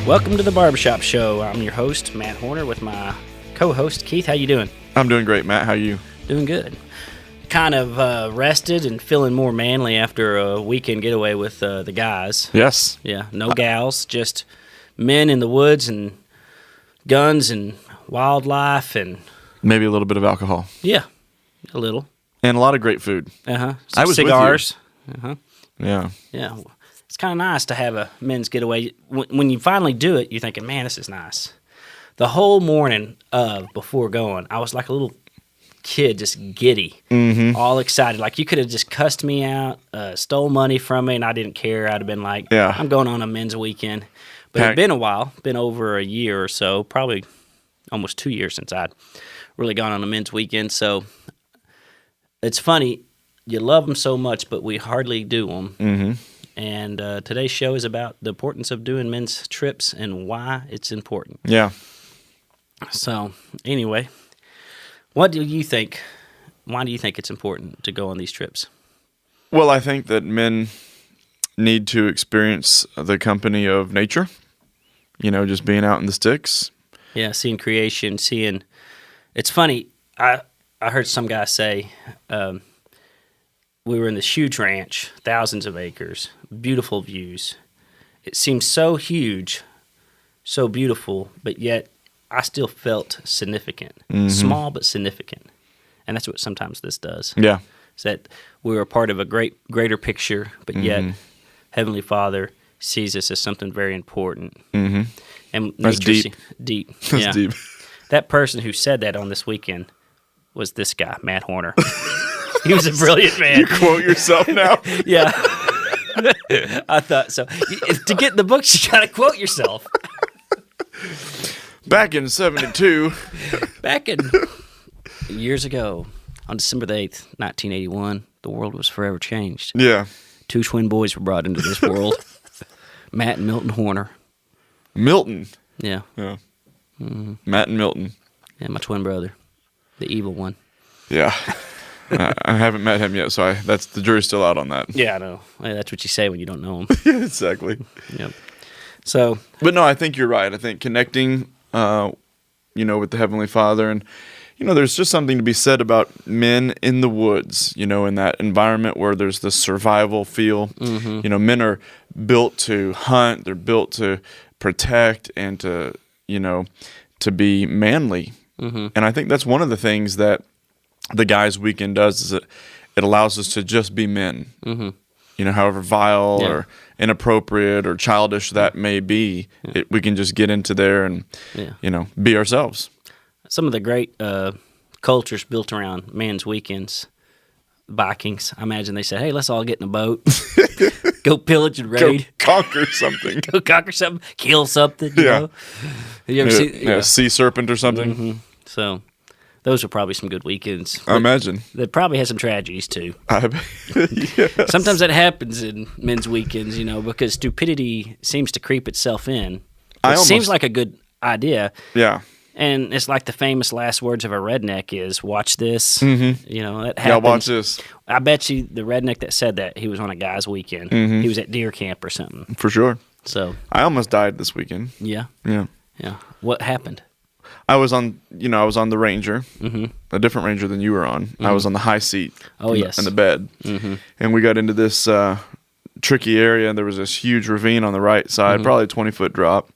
Welcome to the Barbershop Show. I'm your host, Matt Horner, with my co-host, Keith. How you doing? I'm doing great, Matt. How are you? Doing good. Kind of rested and feeling more manly after a weekend getaway with the guys. Yes. Yeah, no gals, just men in the woods and guns and wildlife and... Maybe a little bit of alcohol. Yeah, a little. And a lot of great food. Uh-huh. I was cigars. With you. Uh-huh. Yeah. Yeah. It's kind of nice to have a men's getaway. When you finally do it, you're thinking, man, this is nice. The whole morning before going, I was like a little kid, just giddy, all excited. Like you could have just cussed me out, stole money from me, and I didn't care. I'd have been like, yeah. I'm going on a men's weekend. But it'd been a while, been over a year or so, probably almost 2 years since I'd really gone on a men's weekend. So it's funny, you love them so much, but we hardly do them. Mm-hmm. And today's show is about the importance of doing men's trips and why it's important. Yeah. So, anyway, what do you think? Why do you think it's important to go on these trips? Well, I think that men need to experience the company of nature. You know, just being out in the sticks. Yeah, seeing creation, seeing... It's funny, I heard some guy say... we were in this huge ranch, thousands of acres, beautiful views. It seemed so huge, so beautiful, but yet I still felt significant. Small but significant. And that's what sometimes this does. Yeah. Is that we were a part of a greater picture, but yet Heavenly Father sees us as something very important. And that's deep. Deep. That's Yeah. deep. That person who said that on this weekend was this guy, Matt Horner. He was a brilliant man. You quote yourself now? Yeah. I thought so. To get in the books, you got to quote yourself. Back in 72. Back in years ago, on December the 8th, 1981, the world was forever changed. Yeah. Two twin boys were brought into this world. Matt and Milton Horner. Milton. Yeah. Yeah. Matt and Milton. Yeah, my twin brother. The evil one. Yeah. I haven't met him yet, so that's the jury's still out on that. Yeah, I know. That's what you say when you don't know him. Yeah, exactly. Yep. So, but no, I think you're right. I think connecting, with the Heavenly Father, and there's just something to be said about men in the woods. In that environment where there's this survival feel. Men are built to hunt. They're built to protect and to be manly. And I think that's one of the things that the guys' weekend does is it allows us to just be men. However vile or inappropriate or childish that may be, we can just get into there and be ourselves. Some of the great cultures built around men's weekends, Vikings, I imagine they said, hey, let's all get in a boat, go pillage and raid. Go conquer something. Go conquer something, kill something, you know? Have you ever seen a sea serpent or something? So those are probably some good weekends. I imagine. They probably had some tragedies, too. Yes. Sometimes that happens in men's weekends, because stupidity seems to creep itself in. It seems like a good idea. Yeah. And it's like the famous last words of a redneck is, watch this. That happens. Yeah, watch this. I bet you the redneck that said that, he was on a guy's weekend. He was at deer camp or something. For sure. So I almost died this weekend. Yeah? Yeah. Yeah. What happened? I was on the Ranger, a different Ranger than you were on. I was on the high seat. In the bed. And we got into this tricky area, and there was this huge ravine on the right side, probably a 20-foot drop.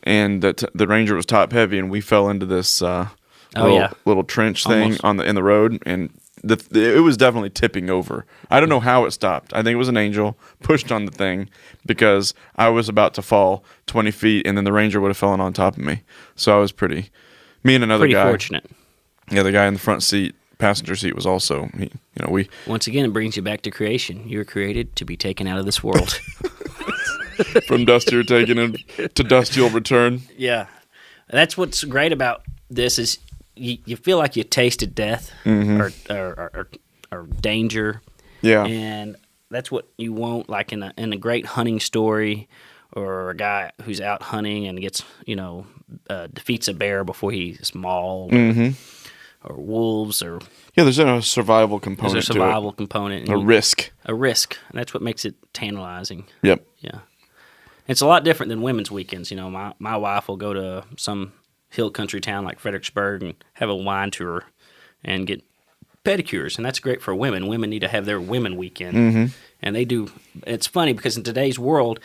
And the Ranger was top heavy, and we fell into this little trench thing in the road, and it was definitely tipping over. I don't know how it stopped. I think it was an angel pushed on the thing because I was about to fall 20 feet, and then the Ranger would have fallen on top of me. So I was me and another guy. Pretty fortunate. Yeah, the guy in the front seat, passenger seat, was also, we... Once again, it brings you back to creation. You were created to be taken out of this world. From dust you're taken, and to dust you'll return. Yeah. That's what's great about this is you feel like you tasted death or danger. Yeah. And that's what you want, like in a great hunting story, or a guy who's out hunting and gets, defeats a bear before he's mauled, or wolves, or there's a survival component. There's a survival component, a risk. And that's what makes it tantalizing. Yep. Yeah. It's a lot different than women's weekends. My wife will go to some hill country town like Fredericksburg and have a wine tour and get pedicures, and that's great for women. Women need to have their women weekend, and they do. It's funny because in today's world,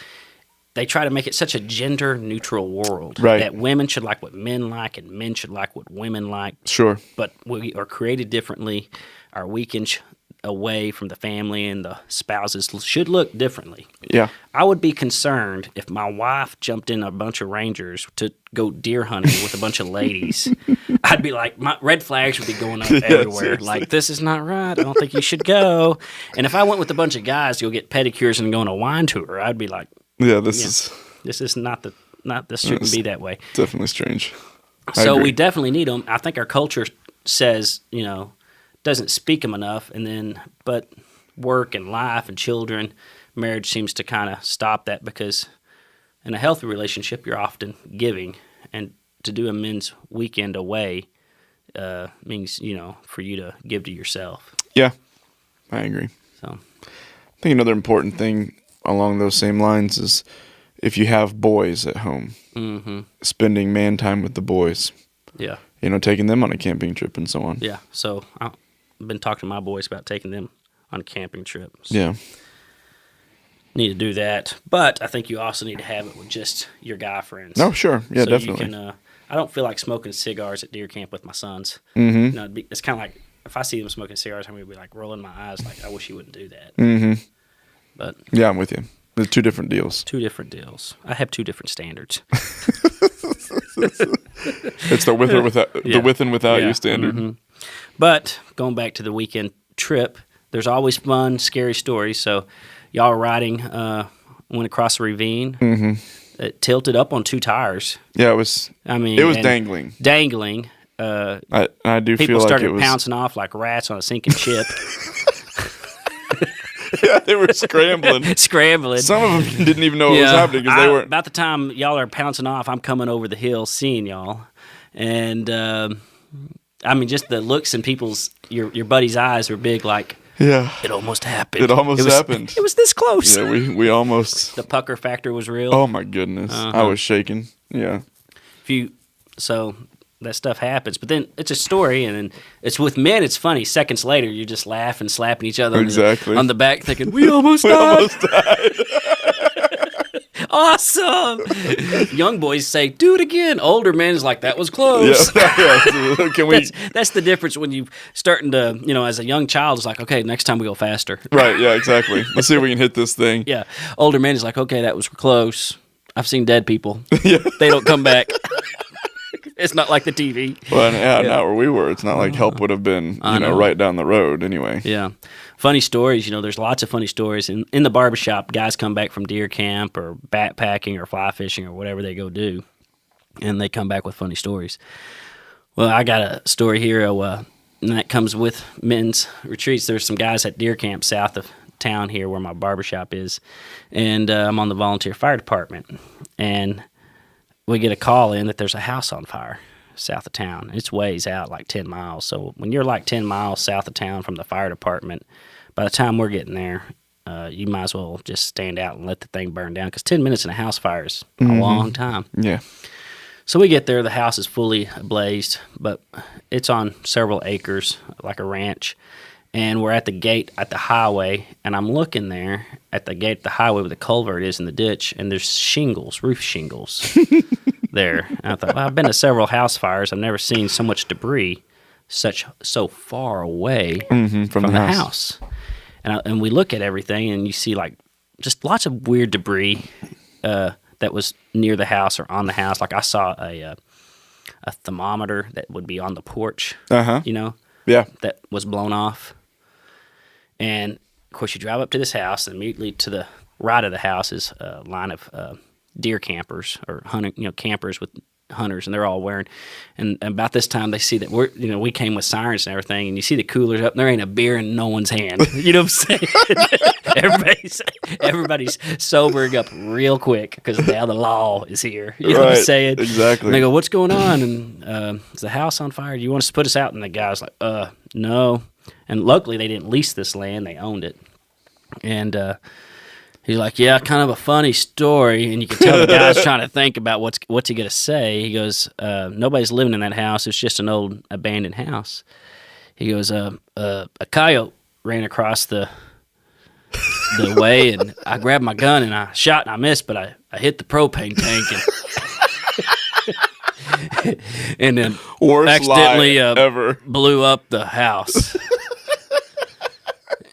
they try to make it such a gender-neutral world that women should like what men like and men should like what women like. Sure. But we are created differently. Our weekends away from the family and the spouses should look differently. Yeah. I would be concerned if my wife jumped in a bunch of rangers to go deer hunting with a bunch of ladies. I'd be like, my red flags would be going up everywhere. Seriously. Like, this is not right. I don't think you should go. And if I went with a bunch of guys to go get pedicures and go on a wine tour, I'd be like, this is not this shouldn't be that way. Definitely strange. So we definitely need them. I think our culture says, doesn't speak them enough, but work and life and children, marriage seems to kind of stop that, because in a healthy relationship, you're often giving, and to do a men's weekend away means, for you to give to yourself. Yeah, I agree. So, I think another important thing along those same lines is if you have boys at home, spending man time with the boys. Yeah. Taking them on a camping trip and so on. Yeah. So I've been talking to my boys about taking them on a camping trip. So yeah. Need to do that. But I think you also need to have it with just your guy friends. Oh, sure. Yeah, so definitely. You can, I don't feel like smoking cigars at deer camp with my sons. It's kind of like, if I see them smoking cigars, I'm going to be like rolling my eyes like, I wish you wouldn't do that. But yeah, I'm with you. There's two different deals. I have two different standards. It's the with or without, the with and without you standard. But going back to the weekend trip, there's always fun, scary stories. So y'all were riding, went across a ravine. It tilted up on two tires. Yeah, it was. It was dangling. Dangling. I do feel people like started it was pouncing off like rats on a sinking ship. Yeah, they were scrambling. Some of them didn't even know what was happening because they weren't. About the time y'all are pouncing off, I'm coming over the hill seeing y'all. And, just the looks in your buddy's eyes were big, like, it almost happened. It almost happened. It was this close. Yeah, we almost. The pucker factor was real. Oh, my goodness. I was shaking. Yeah. So that stuff happens, but then it's a story, and then it's with men. It's funny. Seconds later, you're just laughing, slapping each other on the back, thinking, "We almost died." Awesome. Young boys say, "Do it again." Older men is like, "That was close." Yeah. Can we? That's the difference when you starting to, as a young child, it's like, "Okay, next time we go faster." Right. Yeah. Exactly. Let's see if we can hit this thing. Yeah. Older men is like, "Okay, that was close. I've seen dead people. Yeah. They don't come back." It's not like the TV. Well, not where we were. It's not like help would have been, right down the road anyway. Yeah. Funny stories. There's lots of funny stories. In the barbershop, guys come back from deer camp or backpacking or fly fishing or whatever they go do, and they come back with funny stories. Well, I got a story here, and that comes with men's retreats. There's some guys at deer camp south of town here where my barbershop is, and I'm on the volunteer fire department, and we get a call in that there's a house on fire south of town. It's ways out, like 10 miles. So when you're like 10 miles south of town from the fire department, by the time we're getting there, you might as well just stand out and let the thing burn down, because 10 minutes in a house fire is a long time. Yeah. So we get there. The house is fully ablazed, but it's on several acres, like a ranch. And we're at the gate at the highway, and I'm looking there at the gate at the highway where the culvert is in the ditch, and there's shingles, roof shingles there. And I thought, well, I've been to several house fires. I've never seen so much debris so far away from the house. And we look at everything, and you see like just lots of weird debris that was near the house or on the house. Like I saw a thermometer that would be on the porch, that was blown off. And, of course, you drive up to this house, and immediately to the right of the house is a line of deer campers or hunting, campers with hunters, and they're all wearing. And about this time, they see that we came with sirens and everything, and you see the coolers up, and there ain't a beer in no one's hand. You know what I'm saying? Everybody's sobering up real quick because now the law is here. You know what I'm saying? Exactly. And they go, "What's going on?" And is the house on fire? Do you want us to put us out? And the guy's like, no. And luckily, they didn't lease this land; they owned it. And He's like, yeah, kind of a funny story. And you can tell the guy's trying to think about what's he going to say. He goes, nobody's living in that house. It's just an old abandoned house. He goes, a coyote ran across the way, and I grabbed my gun, and I shot, and I missed, but I hit the propane tank and then accidentally ever blew up the house.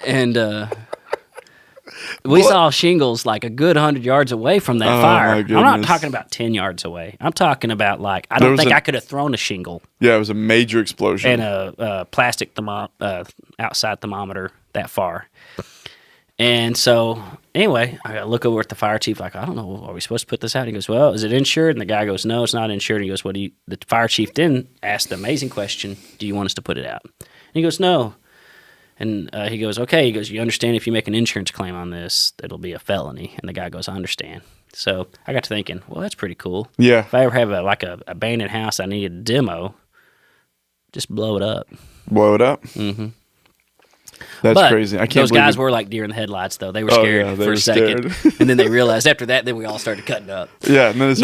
And we saw shingles like a good 100 yards away from that fire. I'm not talking about 10 yards away. I'm talking about like, I don't think I could have thrown a shingle. Yeah, it was a major explosion. And a plastic outside thermometer that far. And so, anyway, I look over at the fire chief like, I don't know, are we supposed to put this out? He goes, well, is it insured? And the guy goes, no, it's not insured. And he goes, the fire chief then asked the amazing question, do you want us to put it out? And he goes, no. And he goes, okay. He goes, you understand if you make an insurance claim on this, it'll be a felony. And the guy goes, I understand. So I got to thinking, well, that's pretty cool. Yeah. If I ever have a abandoned house I need a demo, just blow it up. Blow it up? Mm-hmm. That's crazy. I can't those believe guys were like deer in the headlights, though. They were scared for a second. And then they realized after that, then we all started cutting up. Yeah. And then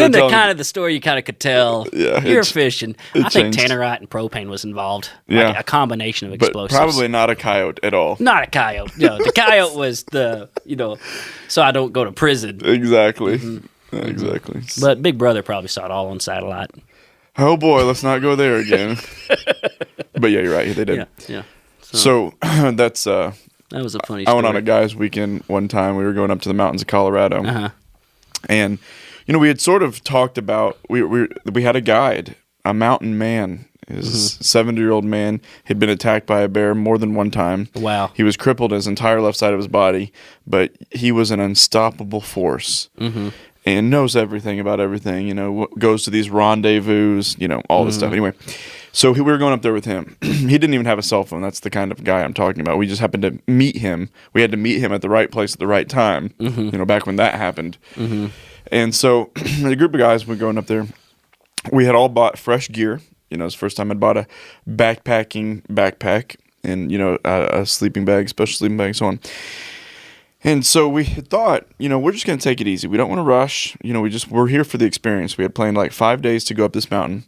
the story you kind of could tell, you're fishing. I think tannerite and propane was involved. Yeah. Like a combination of explosives. But probably not a coyote at all. Not a coyote. No, the coyote was so I don't go to prison. Exactly. Mm-hmm. Exactly. But Big Brother probably saw it all on satellite. Oh, boy. Let's not go there again. But yeah, you're right. They did. Yeah. So that's that was a funny story. I went on a guy's weekend one time. We were going up to the mountains of Colorado. Uh-huh. And we had sort of talked about we had a guide, a mountain man. His 70-year-old man had been attacked by a bear more than one time. Wow. He was crippled his entire left side of his body, but he was an unstoppable force. Mm-hmm. And knows everything about everything, goes to these rendezvous, all this stuff. Anyway, so we were going up there with him. He didn't even have a cell phone. That's the kind of guy I'm talking about. We just happened to meet him. We had to meet him at the right place at the right time, back when that happened. Mm-hmm. And so a group of guys were going up there. We had all bought fresh gear. It was the first time I'd bought a backpack and, a sleeping bag, special sleeping bag, so on. And so we thought, we're just going to take it easy. We don't want to rush. We're here for the experience. We had planned like 5 days to go up this mountain,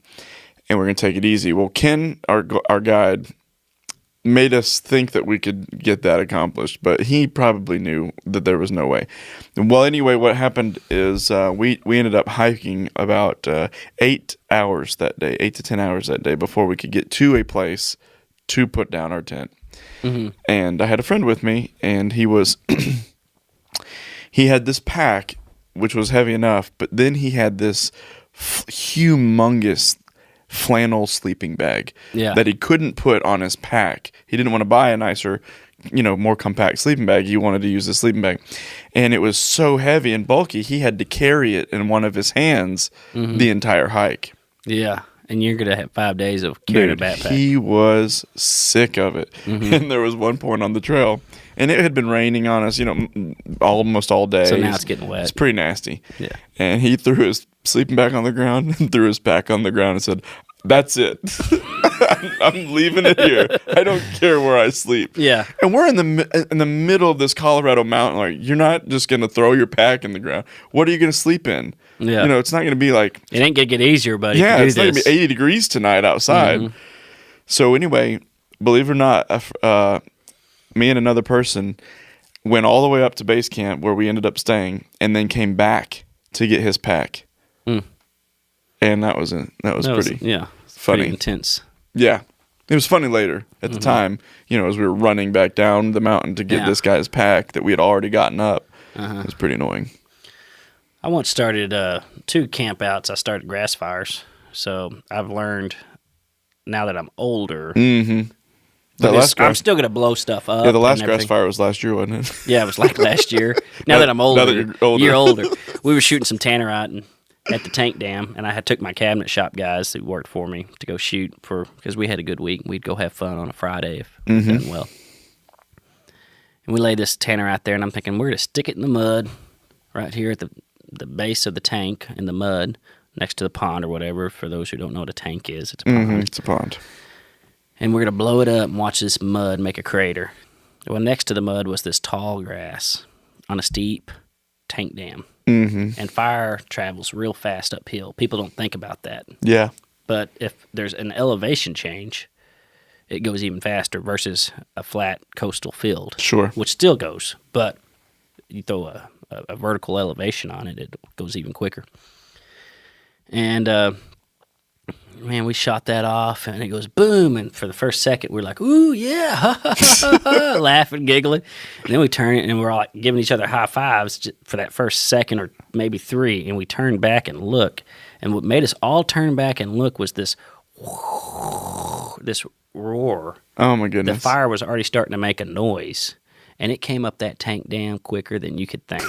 and we're going to take it easy. Well, Ken, our guide, made us think that we could get that accomplished, but he probably knew that there was no way. Well, anyway, what happened is we ended up hiking about 8 hours that day, 8 to 10 hours that day before we could get to a place to put down our tent. Mm-hmm. And I had a friend with me, and he had this pack, which was heavy enough, but then he had this humongous flannel sleeping bag that he couldn't put on his pack. He didn't want to buy a nicer, more compact sleeping bag. He wanted to use a sleeping bag. And it was so heavy and bulky, he had to carry it in one of his hands the entire hike. Yeah. And you're going to have 5 days of carrying a backpack. He was sick of it. Mm-hmm. And there was one point on the trail, and it had been raining on us, almost all day. So now it's getting wet. It's pretty nasty. Yeah. And he threw his sleeping bag on the ground and threw his pack on the ground and said, that's it. I'm leaving it here. I don't care where I sleep. Yeah. And we're in the middle of this Colorado mountain. Like, you're not just going to throw your pack in the ground. What are you going to sleep in? Yeah. It's not going to be like... It ain't going to get easier, buddy. Yeah, it's not going to be 80 degrees tonight outside. Mm-hmm. So anyway, believe it or not, me and another person went all the way up to base camp where we ended up staying, and then came back to get his pack. Mm. And that was pretty funny. Pretty intense. Yeah. It was funny later. At the time, as we were running back down the mountain to get this guy's pack that we had already gotten up, it was pretty annoying. I once started 2 campouts. I started grass fires. So I've learned now that I'm older. Mm-hmm. I'm still going to blow stuff up. Yeah, the last grass fire was last year, wasn't it? Yeah, it was like last year. Now that I'm older, you're older. We were shooting some tannerite at the tank dam, and I had took my cabinet shop guys who worked for me to go shoot because we had a good week. We'd go have fun on a Friday if it done well. And we laid this tannerite there, and I'm thinking, we're going to stick it in the mud right here at the base of the tank in the mud next to the pond or whatever. For those who don't know what a tank is, it's a pond. It's a pond. And we're going to blow it up and watch this mud make a crater. Well, next to the mud was this tall grass on a steep tank dam. Mm-hmm. And fire travels real fast uphill. People don't think about that. Yeah. But if there's an elevation change, it goes even faster versus a flat coastal field. Sure. Which still goes, but you throw a vertical elevation on it, it goes even quicker. And, man, we shot that off, and it goes boom, and for the first second, we're like, ooh, yeah, laughing, giggling. And then we turn it, and we're all like giving each other high fives for that first second or maybe 3, and we turn back and look. And what made us all turn back and look was this roar. Oh, my goodness. The fire was already starting to make a noise, and it came up that tank dam quicker than you could think.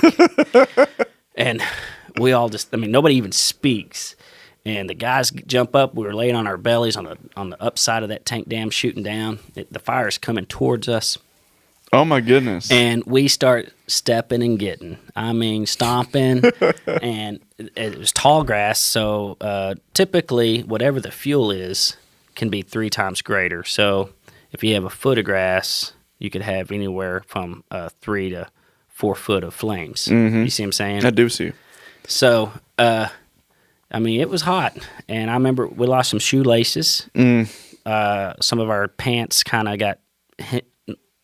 And we all just, nobody even speaks. And the guys jump up. We were laying on our bellies on the upside of that tank dam, shooting down. The fire's coming towards us. Oh, my goodness. And we start stepping and getting. Stomping. And it was tall grass, so typically whatever the fuel is can be 3 times greater. So if you have a foot of grass, you could have anywhere from 3 to 4 foot of flames. Mm-hmm. You see what I'm saying? I do see. So, it was hot, and I remember we lost some shoelaces. Some of our pants kind of got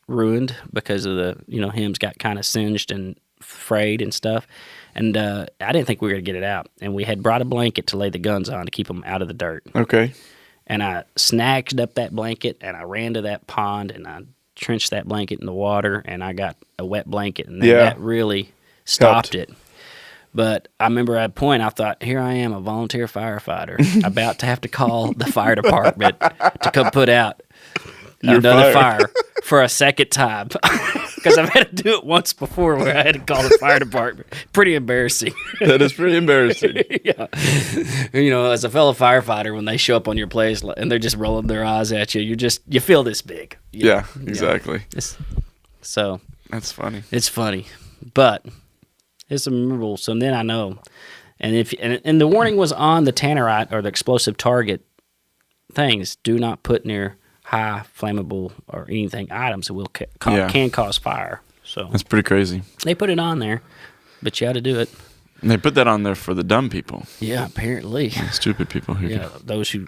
ruined because of the, hems got kind of singed and frayed and stuff. And I didn't think we were going to get it out. And we had brought a blanket to lay the guns on to keep them out of the dirt. Okay. And I snatched up that blanket, and I ran to that pond, and I trenched that blanket in the water, and I got a wet blanket, and then that really stopped it. But I remember at a point I thought, here I am, a volunteer firefighter, about to have to call the fire department to come put out another fire for a second time. Because I've had to do it once before where I had to call the fire department. Pretty embarrassing. That is pretty embarrassing. Yeah. As a fellow firefighter, when they show up on your place and they're just rolling their eyes at you, you feel this big. Yeah, exactly. So. That's funny. It's funny. But it's memorable. So then I know. And the warning was on the tannerite or the explosive target things. Do not put near high flammable or anything items that will can cause fire. So that's pretty crazy. They put it on there, but you had to do it. And they put that on there for the dumb people. Yeah, apparently. Stupid people who those who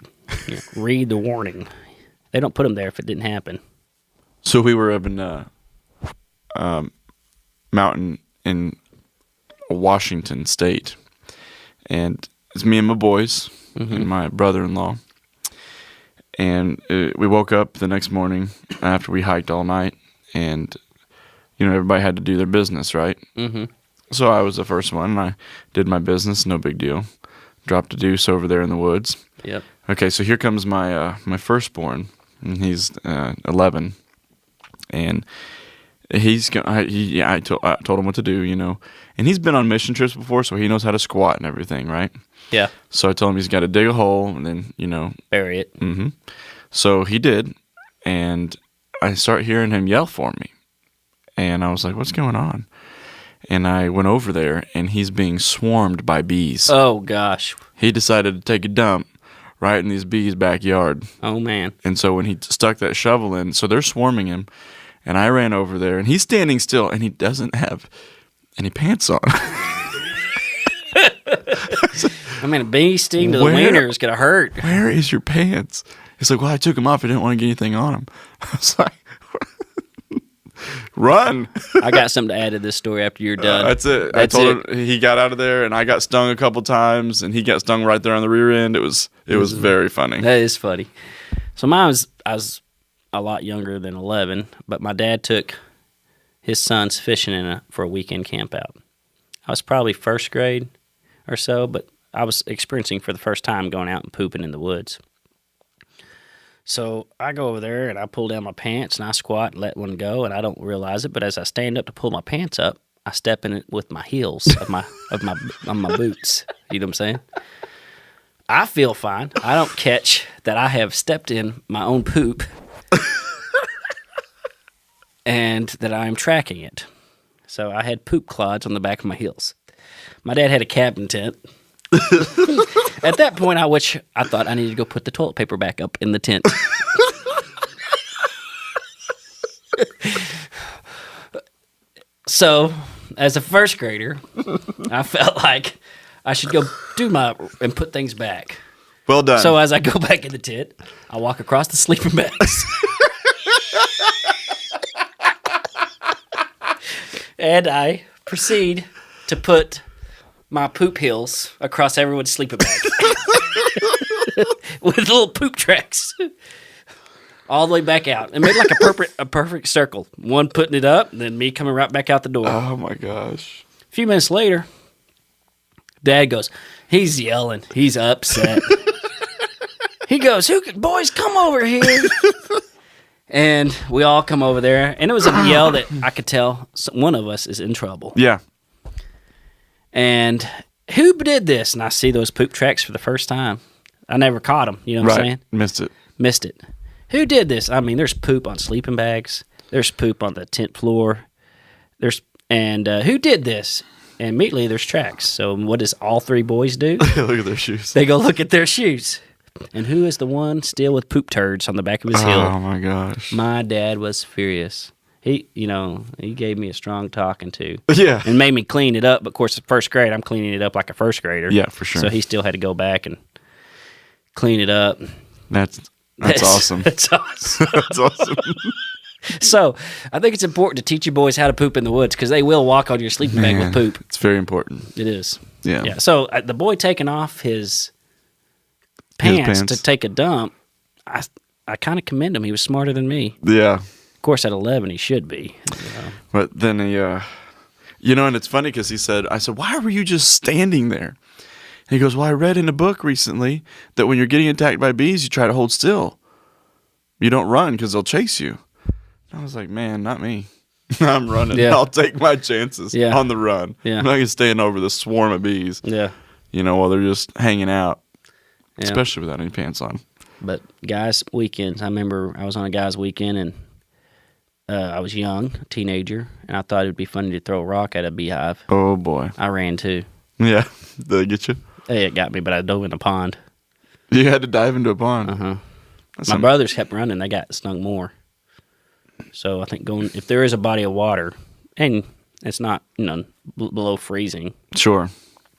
read the warning. They don't put them there if it didn't happen. So we were up in mountain in Washington State, and it's me and my boys and my brother-in-law. And we woke up the next morning after we hiked all night, and everybody had to do their business, right? Mm-hmm. So I was the first one, and I did my business, no big deal. Dropped a deuce over there in the woods. Yep. Okay, so here comes my my firstborn, and he's 11, and I told him what to do, and he's been on mission trips before, so he knows how to squat and everything, right? Yeah. So I told him he's got to dig a hole and then, bury it. Mm-hmm. So he did, and I start hearing him yell for me, and I was like, "What's going on?" And I went over there, and he's being swarmed by bees. Oh gosh. He decided to take a dump right in these bees' backyard. Oh man. And so when he stuck that shovel in, so they're swarming him. And I ran over there, and he's standing still, and he doesn't have any pants on. A bee sting to the wiener is going to hurt. Where is your pants? He's like, well, I took them off. I didn't want to get anything on them. I was like, run. I got something to add to this story after you're done. That's it. I told him he got out of there, and I got stung a couple times, and he got stung right there on the rear end. It was very funny. That is funny. So I was a lot younger than 11, but my dad took his sons fishing for a weekend camp out. I was probably first grade or so, but I was experiencing for the first time going out and pooping in the woods. So I go over there and I pull down my pants and I squat and let one go, and I don't realize it, but as I stand up to pull my pants up, I step in it with my heels of my boots. You know what I'm saying? I feel fine. I don't catch that I have stepped in my own poop and that I am tracking it. So I had poop clods on the back of my heels. My dad had a cabin tent. At that point, I thought I needed to go put the toilet paper back up in the tent. So as a first grader, I felt like I should go and put things back. Well done. So as I go back in the tent, I walk across the sleeping bags. And I proceed to put my poop heels across everyone's sleeping bag. With little poop tracks. All the way back out. It made like a perfect circle. One putting it up, and then me coming right back out the door. Oh, my gosh. A few minutes later, Dad goes, he's yelling. He's upset. He goes, boys, come over here. And we all come over there. And it was a yell that I could tell one of us is in trouble. Yeah. And who did this? And I see those poop tracks for the first time. I never caught them. You know what I'm saying? Missed it. Who did this? I mean, there's poop on sleeping bags. There's poop on the tent floor. Who did this? And immediately there's tracks. So what does all three boys do? Look at their shoes. They go look at their shoes. And who is the one still with poop turds on the back of his heel? Oh, my gosh. My dad was furious. He gave me a strong talking to. Yeah. And made me clean it up. But, of course, first grade, I'm cleaning it up like a first grader. Yeah, for sure. So he still had to go back and clean it up. That's awesome. That's awesome. That's awesome. So I think it's important to teach you boys how to poop in the woods because they will walk on your sleeping bag with poop. It's very important. It is. Yeah. So the boy taking off his pants to take a dump, I kind of commend him. He was smarter than me. Yeah. Of course, at 11, he should be. But then and it's funny because I said, why were you just standing there? And he goes, well, I read in a book recently that when you're getting attacked by bees, you try to hold still. You don't run because they'll chase you. And I was like, man, not me. I'm running. Yeah. I'll take my chances on the run. Yeah. I'm not going to stand over the swarm of bees. Yeah. While they're just hanging out, especially without any pants on. But guys' weekends, I remember I was on a guy's weekend and I was young, a teenager, and I thought it would be funny to throw a rock at a beehive. Oh, boy. I ran too. Yeah. Did they get you? It got me, but I dove in a pond. You had to dive into a pond? Uh-huh. My brothers kept running. They got stung more. So I think if there is a body of water, and it's not, below freezing. Sure.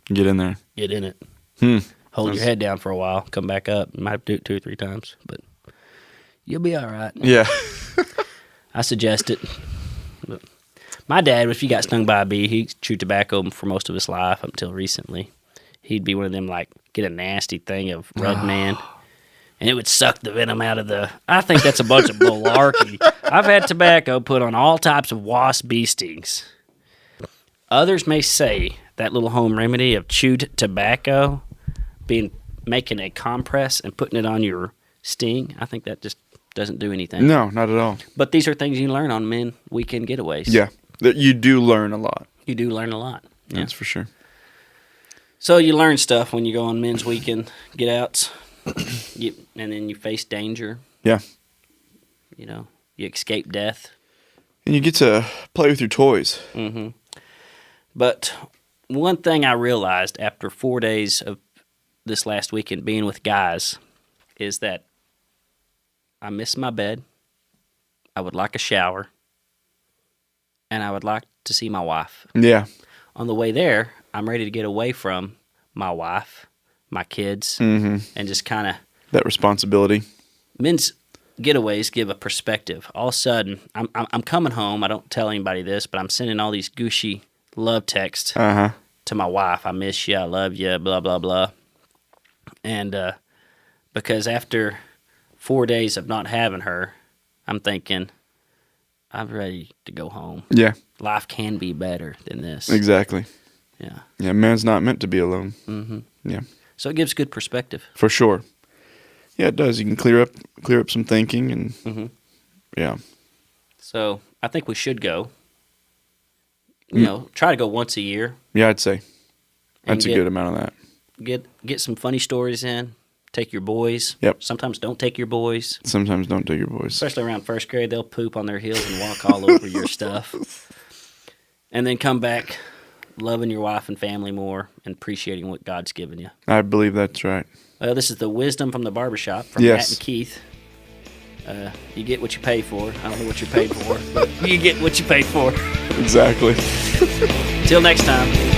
Get in there. Get in it. Hold your head down for a while. Come back up. You might have to do it 2 or 3 times, but you'll be all right. Yeah. I suggest it. But my dad, if he got stung by a bee, he chewed tobacco for most of his life up until recently. He'd be one of them, get a nasty thing of Rug Man, and it would suck the venom out of I think that's a bunch of malarkey. I've had tobacco put on all types of wasp bee stings. Others may say that little home remedy of chewed tobacco, making a compress and putting it on your sting, I think that just doesn't do anything. No, not at all. But these are things you learn on men weekend getaways. Yeah, you do learn a lot. You do learn a lot. Yeah. That's for sure. So you learn stuff when you go on men's weekend get-outs, and then you face danger. Yeah. You escape death. And you get to play with your toys. Mm-hmm. But one thing I realized after 4 days of this last weekend being with guys is that I miss my bed, I would like a shower, and I would like to see my wife. Yeah. On the way there, I'm ready to get away from my wife, my kids, and just kind of... That responsibility. Men's getaways give a perspective. All of a sudden, I'm coming home. I don't tell anybody this, but I'm sending all these gushy love texts to my wife. I miss you. I love you. Blah, blah, blah. And because after 4 days of not having her, I'm thinking, I'm ready to go home. Yeah. Life can be better than this. Exactly. Yeah. Yeah, man's not meant to be alone. Mm-hmm. Yeah. So it gives good perspective. For sure. Yeah, it does. You can clear up some thinking and yeah. So I think we should go. Try to go once a year. Yeah, I'd say that's a good amount of that. Get some funny stories in. Take your boys. Yep. Sometimes don't take your boys. Sometimes don't take your boys. Especially around first grade, they'll poop on their heels and walk all over your stuff. And then come back loving your wife and family more and appreciating what God's given you. I believe that's right. Well, this is the wisdom from the Barbershop from Matt and Keith. You get what you pay for. I don't know what you're paid for, but you get what you pay for. Exactly. Till next time.